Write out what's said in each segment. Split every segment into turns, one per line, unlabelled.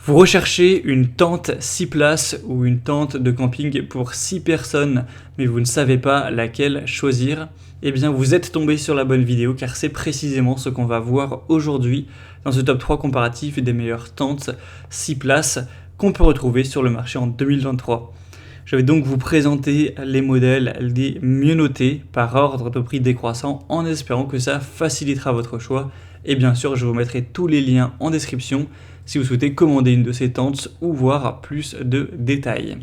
Vous recherchez une tente 6 places ou une tente de camping pour 6 personnes, mais vous ne savez pas laquelle choisir? Eh bien, vous êtes tombé sur la bonne vidéo car c'est précisément ce qu'on va voir aujourd'hui dans ce top 3 comparatif des meilleures tentes 6 places qu'on peut retrouver sur le marché en 2023. Je vais donc vous présenter les modèles les mieux notés par ordre de prix décroissant en espérant que ça facilitera votre choix. Et bien sûr, je vous mettrai tous les liens en description si vous souhaitez commander une de ces tentes ou voir plus de détails.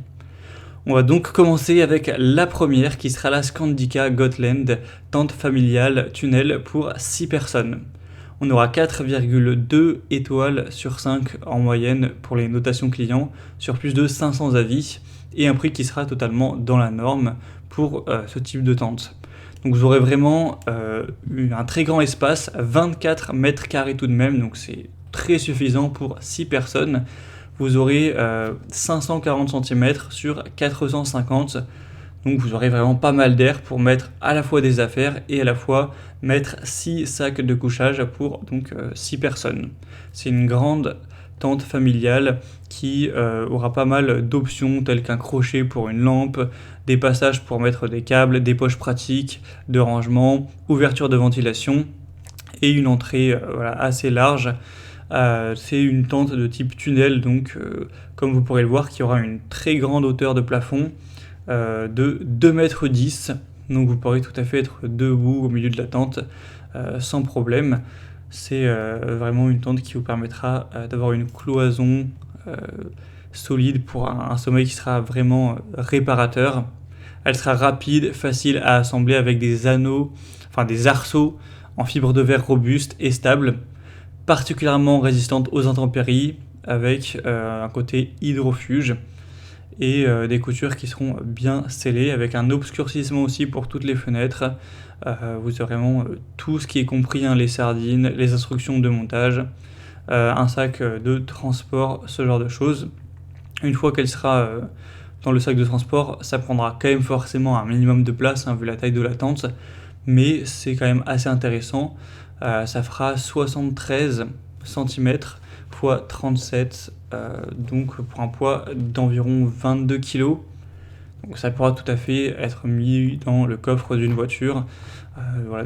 On va donc commencer avec la première qui sera la Scandica Gotland, tente familiale tunnel pour 6 personnes. On aura 4,2 étoiles sur 5 en moyenne pour les notations clients sur plus de 500 avis et un prix qui sera totalement dans la norme pour ce type de tente. Donc vous aurez vraiment un très grand espace, 24 mètres carrés tout de même, donc c'est très suffisant pour 6 personnes. Vous aurez 540 cm sur 450, donc vous aurez vraiment pas mal d'air pour mettre à la fois des affaires et à la fois mettre 6 sacs de couchage pour donc 6 personnes. C'est une grande tente familiale qui aura pas mal d'options telles qu'un crochet pour une lampe, des passages pour mettre des câbles, des poches pratiques de rangement, ouverture de ventilation et une entrée assez large. C'est une tente de type tunnel, donc comme vous pourrez le voir, qui aura une très grande hauteur de plafond de 2,10 m. Donc vous pourrez tout à fait être debout au milieu de la tente sans problème. C'est vraiment une tente qui vous permettra d'avoir une cloison solide pour un sommeil qui sera vraiment réparateur. Elle sera rapide, facile à assembler avec des arceaux en fibre de verre robuste et stable, particulièrement résistante aux intempéries avec un côté hydrofuge et des coutures qui seront bien scellées avec un obscurcissement aussi pour toutes les fenêtres. Vous aurez vraiment tout ce qui est compris, les sardines, les instructions de montage, un sac de transport, ce genre de choses. Une fois qu'elle sera dans le sac de transport, ça prendra quand même forcément un minimum de place vu la taille de la tente, mais c'est quand même assez intéressant. Ça fera 73 cm x 37, donc pour un poids d'environ 22 kg. Donc ça pourra tout à fait être mis dans le coffre d'une voiture.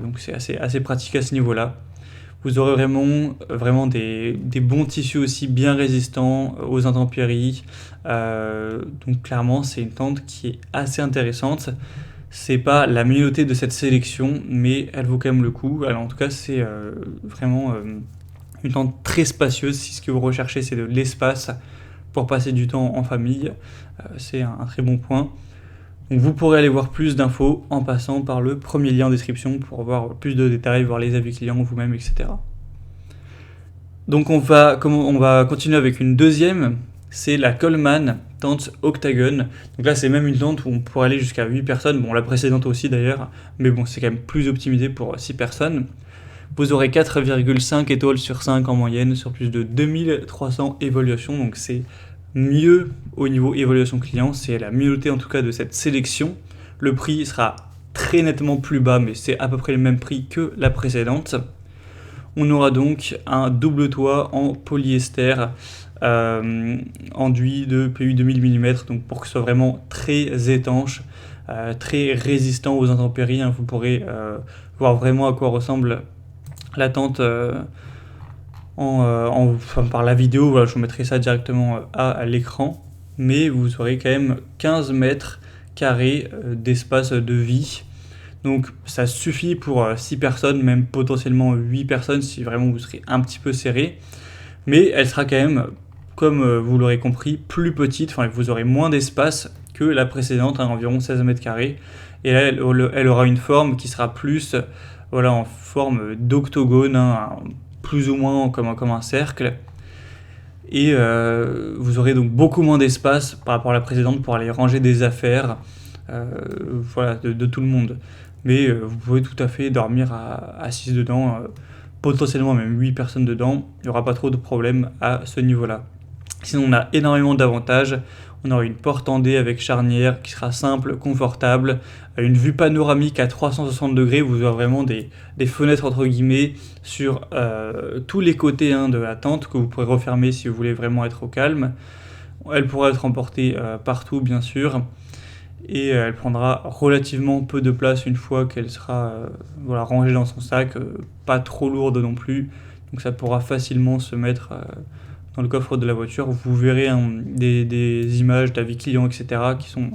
Donc c'est assez pratique à ce niveau-là. Vous aurez vraiment des bons tissus aussi bien résistants aux intempéries. Donc clairement, c'est une tente qui est assez intéressante. C'est pas la mieuxté de cette sélection, mais elle vaut quand même le coup. Alors en tout cas, c'est vraiment une tente très spacieuse. Si ce que vous recherchez, c'est de l'espace pour passer du temps en famille, c'est un très bon point. Donc vous pourrez aller voir plus d'infos en passant par le premier lien en description pour voir plus de détails, voir les avis clients vous-même, etc. Donc on va continuer avec une deuxième, c'est la Coleman tente Octagon. Donc là c'est même une tente où on pourrait aller jusqu'à 8 personnes, bon la précédente aussi d'ailleurs, mais bon c'est quand même plus optimisé pour 6 personnes. Vous aurez 4,5 étoiles sur 5 en moyenne sur plus de 2300 évaluations, donc c'est mieux au niveau évaluation client, c'est la mieuxté en tout cas de cette sélection. Le prix sera très nettement plus bas, mais c'est à peu près le même prix que la précédente. On aura donc un double toit en polyester enduit de PU 2000 mm, donc pour que ce soit vraiment très étanche, très résistant aux intempéries. Vous pourrez voir vraiment à quoi ressemble la tente par la vidéo. Je vous mettrai ça directement à l'écran, mais vous aurez quand même 15 mètres carrés d'espace de vie. Donc ça suffit pour 6 personnes, même potentiellement 8 personnes si vraiment vous serez un petit peu serré. Mais elle sera quand même, comme vous l'aurez compris, plus petite, vous aurez moins d'espace que la précédente, environ 16 mètres carrés. Et là, elle aura une forme qui sera plus en forme d'octogone, plus ou moins comme un cercle. Et vous aurez donc beaucoup moins d'espace par rapport à la précédente pour aller ranger des affaires de tout le monde. Mais vous pouvez tout à fait dormir à 6 dedans, potentiellement même 8 personnes dedans. Il n'y aura pas trop de problème à ce niveau-là. Sinon, on a énormément d'avantages. On aura une porte en D avec charnière qui sera simple, confortable, une vue panoramique à 360 degrés, vous aurez vraiment des fenêtres entre guillemets sur tous les côtés de la tente que vous pourrez refermer si vous voulez vraiment être au calme. Elle pourra être emportée partout bien sûr, et elle prendra relativement peu de place une fois qu'elle sera rangée dans son sac, pas trop lourde non plus, donc ça pourra facilement se mettre dans le coffre de la voiture. Vous verrez des images d'avis clients, etc. qui sont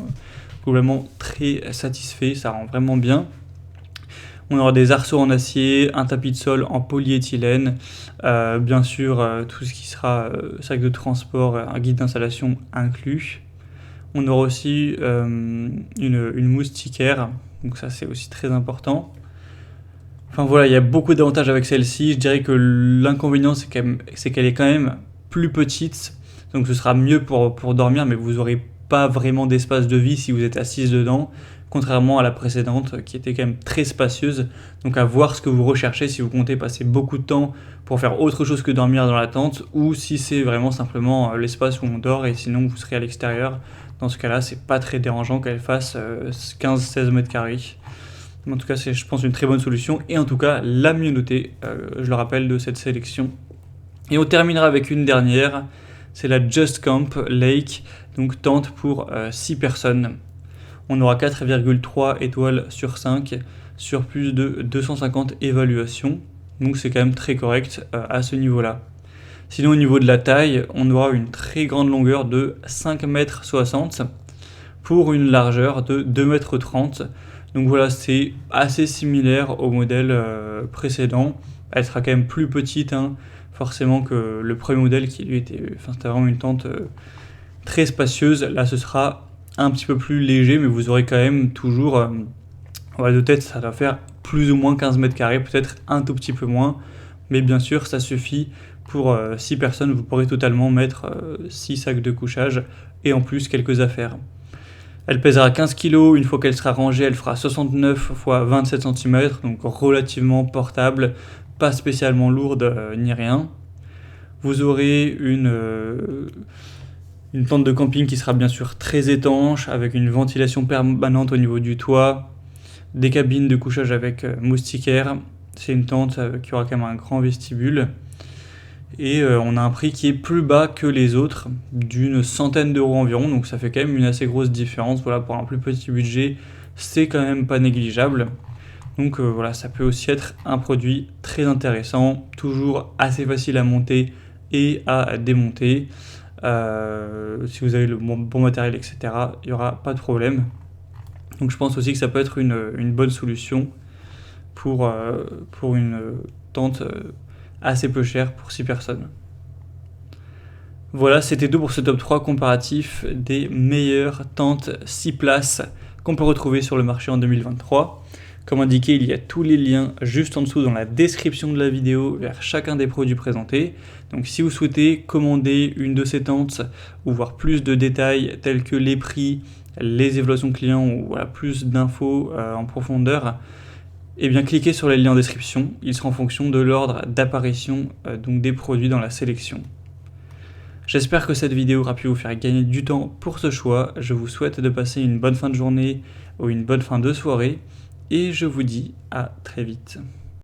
globalement très satisfaits, ça rend vraiment bien. On aura des arceaux en acier, un tapis de sol en polyéthylène, bien sûr tout ce qui sera sac de transport, un guide d'installation inclus. On aura aussi une moustiquaire, donc ça c'est aussi très important. Enfin voilà, il y a beaucoup d'avantages avec celle-ci. Je dirais que l'inconvénient c'est qu'elle est quand même plus petite, donc ce sera mieux pour dormir, mais vous n'aurez pas vraiment d'espace de vie si vous êtes assise dedans, contrairement à la précédente qui était quand même très spacieuse. Donc à voir ce que vous recherchez, si vous comptez passer beaucoup de temps pour faire autre chose que dormir dans la tente, ou si c'est vraiment simplement l'espace où on dort et sinon vous serez à l'extérieur. Dans ce cas-là, c'est pas très dérangeant qu'elle fasse 15-16 mètres carrés. En tout cas, c'est, je pense, une très bonne solution et en tout cas la mieux notée, je le rappelle, de cette sélection. Et on terminera avec une dernière, c'est la Just Camp Lake, donc tente pour 6 personnes. On aura 4,3 étoiles sur 5 sur plus de 250 évaluations, donc c'est quand même très correct à ce niveau-là. Sinon au niveau de la taille, on aura une très grande longueur de 5,60 m pour une largeur de 2,30 m. Donc voilà, c'est assez similaire au modèle précédent. Elle sera quand même plus petite, forcément, que le premier modèle qui lui était vraiment une tente très spacieuse. Là ce sera un petit peu plus léger, mais vous aurez quand même toujours, de tête ça doit faire plus ou moins 15 mètres carrés, peut-être un tout petit peu moins, mais bien sûr ça suffit pour 6 personnes, vous pourrez totalement mettre 6 sacs de couchage et en plus quelques affaires. Elle pèsera 15 kg, une fois qu'elle sera rangée, elle fera 69 x 27 cm, donc relativement portable, pas spécialement lourde ni rien. Vous aurez une tente de camping qui sera bien sûr très étanche, avec une ventilation permanente au niveau du toit, des cabines de couchage avec moustiquaire. C'est une tente qui aura quand même un grand vestibule. Et on a un prix qui est plus bas que les autres, d'une centaine d'euros environ, donc ça fait quand même une assez grosse différence. Voilà, pour un plus petit budget, c'est quand même pas négligeable. Donc voilà, ça peut aussi être un produit très intéressant, toujours assez facile à monter et à démonter. Si vous avez le bon matériel, etc., il n'y aura pas de problème. Donc je pense aussi que ça peut être une bonne solution pour une tente assez peu chère pour 6 personnes. Voilà, c'était tout pour ce top 3 comparatif des meilleures tentes 6 places qu'on peut retrouver sur le marché en 2023. Comme indiqué, il y a tous les liens juste en dessous dans la description de la vidéo vers chacun des produits présentés. Donc si vous souhaitez commander une de ces tentes ou voir plus de détails tels que les prix, les évaluations clients ou plus d'infos en profondeur, eh bien cliquez sur les liens en description, ils seront en fonction de l'ordre d'apparition donc des produits dans la sélection. J'espère que cette vidéo aura pu vous faire gagner du temps pour ce choix. Je vous souhaite de passer une bonne fin de journée ou une bonne fin de soirée et je vous dis à très vite.